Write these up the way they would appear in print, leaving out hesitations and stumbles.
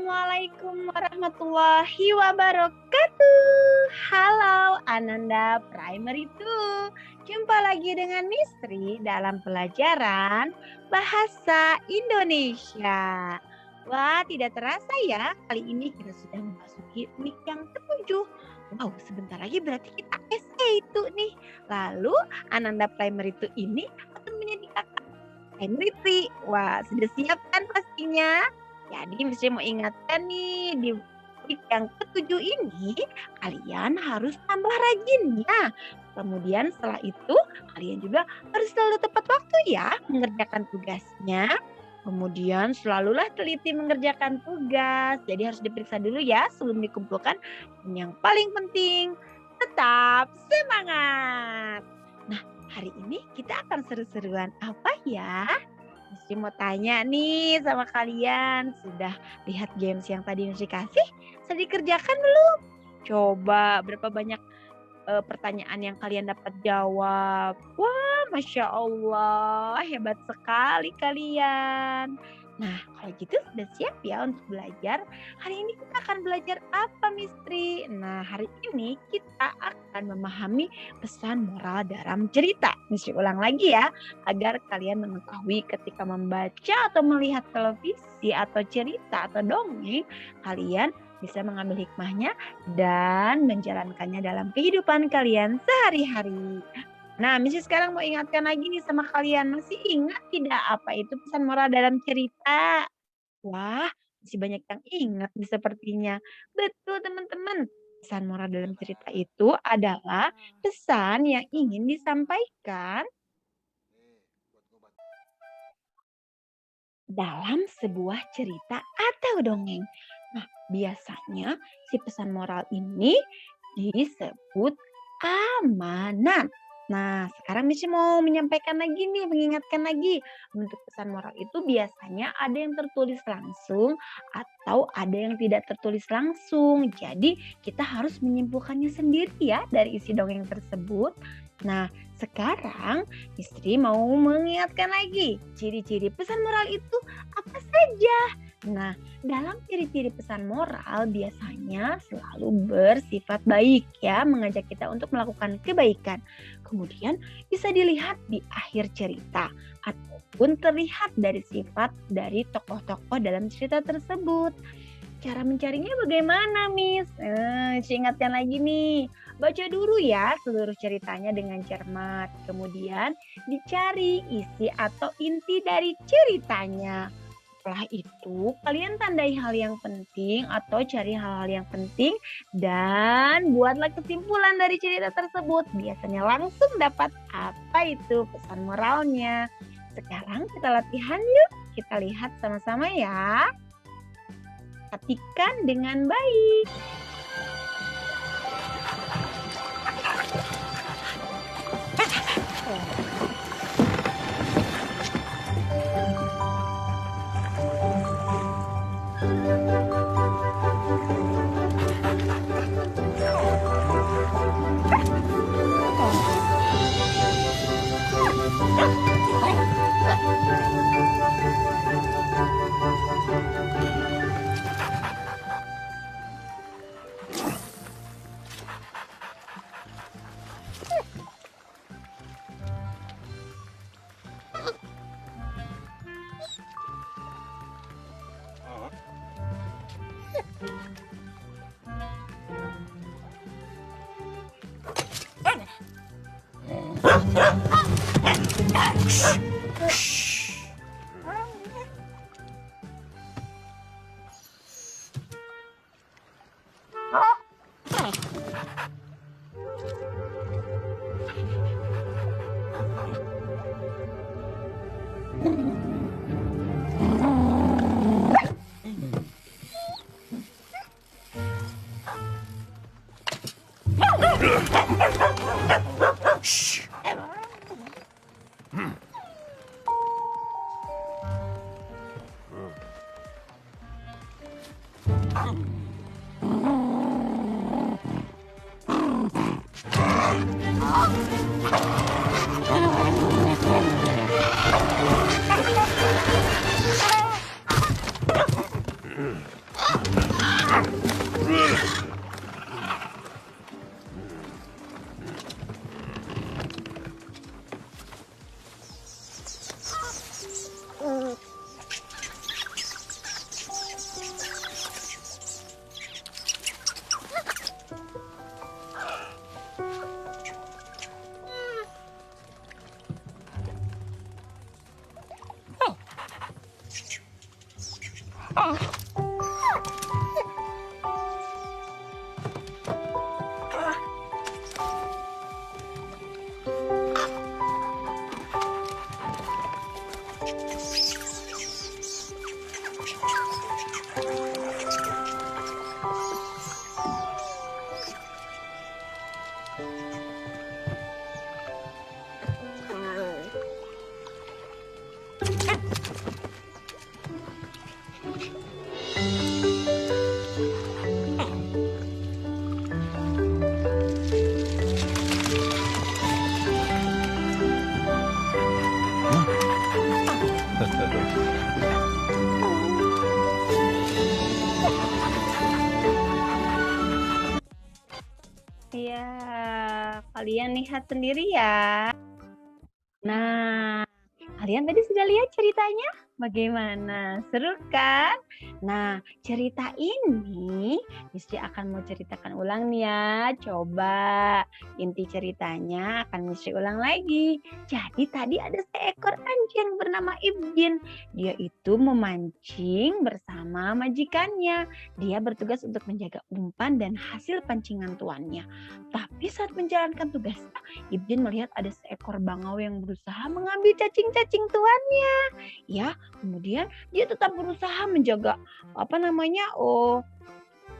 Assalamualaikum warahmatullahi wabarakatuh. Halo Ananda Primary 2. Jumpa lagi dengan Mistri dalam pelajaran Bahasa Indonesia. Wah, tidak terasa ya, kali ini kita sudah memasuki week yang ke-7. Wow, sebentar lagi berarti kita SE itu nih. Lalu Ananda Primary 2 ini akan menjadi kakak Primary 3. Wah, sudah siap kan pastinya? Jadi Miss mau ingatkan nih, di week yang ke-7 ini kalian harus tambah rajin ya. Kemudian setelah itu kalian juga harus selalu tepat waktu ya mengerjakan tugasnya. Kemudian selalulah teliti mengerjakan tugas. Jadi harus diperiksa dulu ya sebelum dikumpulkan. Dan yang paling penting, tetap semangat. Nah, hari ini kita akan seru-seruan apa ya? Mesti mau tanya nih sama kalian, sudah lihat games yang tadi Mesti kasih? Sudah dikerjakan belum? Coba berapa banyak pertanyaan yang kalian dapat jawab? Wah, Masya Allah, hebat sekali kalian. Nah, kalau gitu sudah siap ya untuk belajar. Hari ini kita akan belajar apa, Mistri? Nah, hari ini kita akan memahami pesan moral dalam cerita. Mistri ulang lagi ya, agar kalian mengetahui ketika membaca atau melihat televisi atau cerita atau dongeng, kalian bisa mengambil hikmahnya dan menjalankannya dalam kehidupan kalian sehari-hari. Nah, Missy sekarang mau ingatkan lagi nih sama kalian, masih ingat tidak apa itu pesan moral dalam cerita? Wah, masih banyak yang ingat nih sepertinya. Betul teman-teman, pesan moral dalam cerita itu adalah pesan yang ingin disampaikan dalam sebuah cerita atau dongeng. Nah, biasanya si pesan moral ini disebut amanat. Nah, sekarang Missy mau menyampaikan lagi nih, mengingatkan lagi. Untuk pesan moral itu biasanya ada yang tertulis langsung atau ada yang tidak tertulis langsung. Jadi, kita harus menyimpulkannya sendiri ya dari isi dongeng tersebut. Nah, sekarang istri mau mengingatkan lagi ciri-ciri pesan moral itu apa saja. Nah, dalam ciri-ciri pesan moral biasanya selalu bersifat baik ya, mengajak kita untuk melakukan kebaikan. Kemudian bisa dilihat di akhir cerita ataupun terlihat dari sifat dari tokoh-tokoh dalam cerita tersebut. Cara mencarinya bagaimana, Miss? Ingatkan lagi nih. Baca dulu ya seluruh ceritanya dengan cermat. Kemudian dicari isi atau inti dari ceritanya. Setelah itu, kalian tandai hal yang penting atau cari hal-hal yang penting dan buatlah kesimpulan dari cerita tersebut. Biasanya langsung dapat apa itu pesan moralnya. Sekarang kita latihan yuk. Kita lihat sama-sama ya. Perhatikan dengan baik. Ya, kalian lihat sendiri ya. Nah, kalian tadi sudah lihat ceritanya? Bagaimana? Seru kan? Nah, cerita ini Mistri akan mau ceritakan ulang nih ya. Coba inti ceritanya akan Mistri ulang lagi. Jadi tadi ada seekor anjing bernama Ibjin. Dia itu memancing bersama majikannya. Dia bertugas untuk menjaga umpan dan hasil pancingan tuannya. Tapi saat menjalankan tugasnya, Ibjin melihat ada seekor bangau yang berusaha mengambil cacing-cacing tuannya. Ya, kemudian dia tetap berusaha menjaga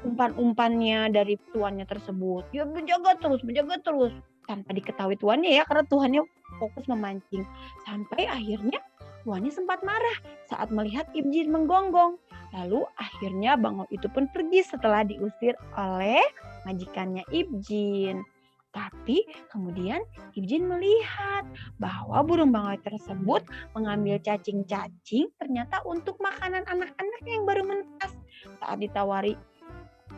umpan-umpannya dari tuannya tersebut. Dia menjaga terus tanpa diketahui tuannya ya, karena tuannya fokus memancing. Sampai akhirnya tuannya sempat marah saat melihat Ibjin menggonggong. Lalu akhirnya bangau itu pun pergi setelah diusir oleh majikannya Ibjin. Tapi kemudian Ibjin melihat bahwa burung bangau tersebut mengambil cacing-cacing ternyata untuk makanan anak-anak yang baru menetas. Saat ditawari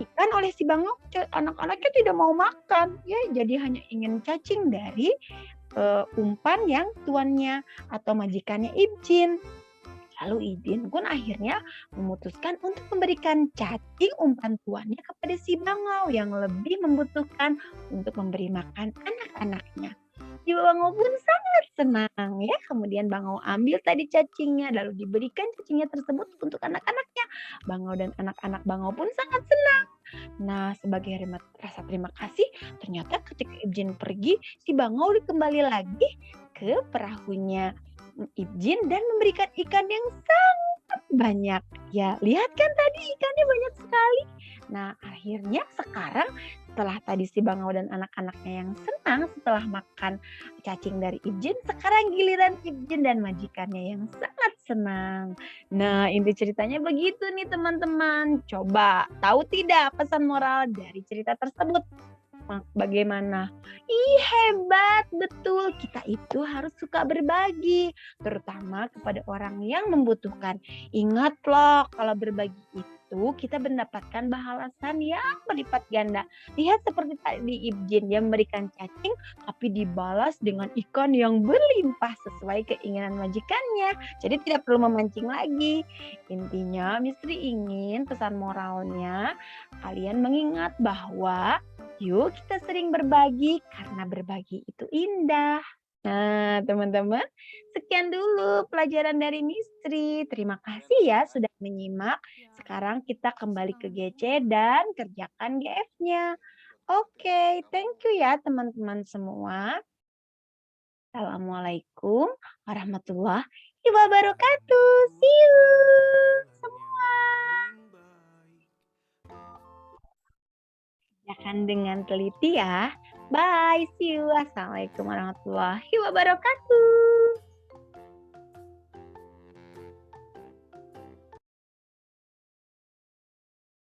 ikan oleh si bangau, anak-anaknya tidak mau makan. Ya, jadi hanya ingin cacing dari umpan yang tuannya atau majikannya Ibjin. Lalu Ibjin pun akhirnya memutuskan untuk memberikan cacing umpan tuannya kepada si bangau yang lebih membutuhkan untuk memberi makan anak-anaknya. Si bangau pun sangat senang ya. Kemudian bangau ambil tadi cacingnya lalu diberikan cacingnya tersebut untuk anak-anaknya. Bangau dan anak-anak bangau pun sangat senang. Nah, sebagai rasa terima kasih, ternyata ketika Ibjin pergi, si bangau kembali lagi ke perahunya Ibjin dan memberikan ikan yang sangat banyak. Ya, lihat kan tadi ikannya banyak sekali. Nah, akhirnya sekarang setelah tadi si bangau dan anak-anaknya yang senang setelah makan cacing dari Ibjin, sekarang giliran Ibjin dan majikannya yang sangat senang. Nah, inti ceritanya begitu nih teman-teman. Coba tahu tidak pesan moral dari cerita tersebut? Bagaimana? Ih, hebat, betul. Kita itu harus suka berbagi, terutama kepada orang yang membutuhkan. Ingatlah, kalau berbagi itu kita mendapatkan balasan yang berlipat ganda. Lihat seperti tadi Ibjin, dia memberikan cacing, tapi dibalas dengan ikan yang berlimpah sesuai keinginan majikannya. Jadi tidak perlu memancing lagi. Intinya, Mistri ingin pesan moralnya, kalian mengingat bahwa yuk kita sering berbagi karena berbagi itu indah. Nah, teman-teman, sekian dulu pelajaran dari Mistri. Terima kasih ya sudah menyimak. Sekarang kita kembali ke GC dan kerjakan GF-nya. Oke, thank you ya teman-teman semua. Assalamualaikum warahmatullahi wabarakatuh. See you semua. Kerjakan dengan teliti ya. Bye, see you. Assalamualaikum warahmatullahi wabarakatuh.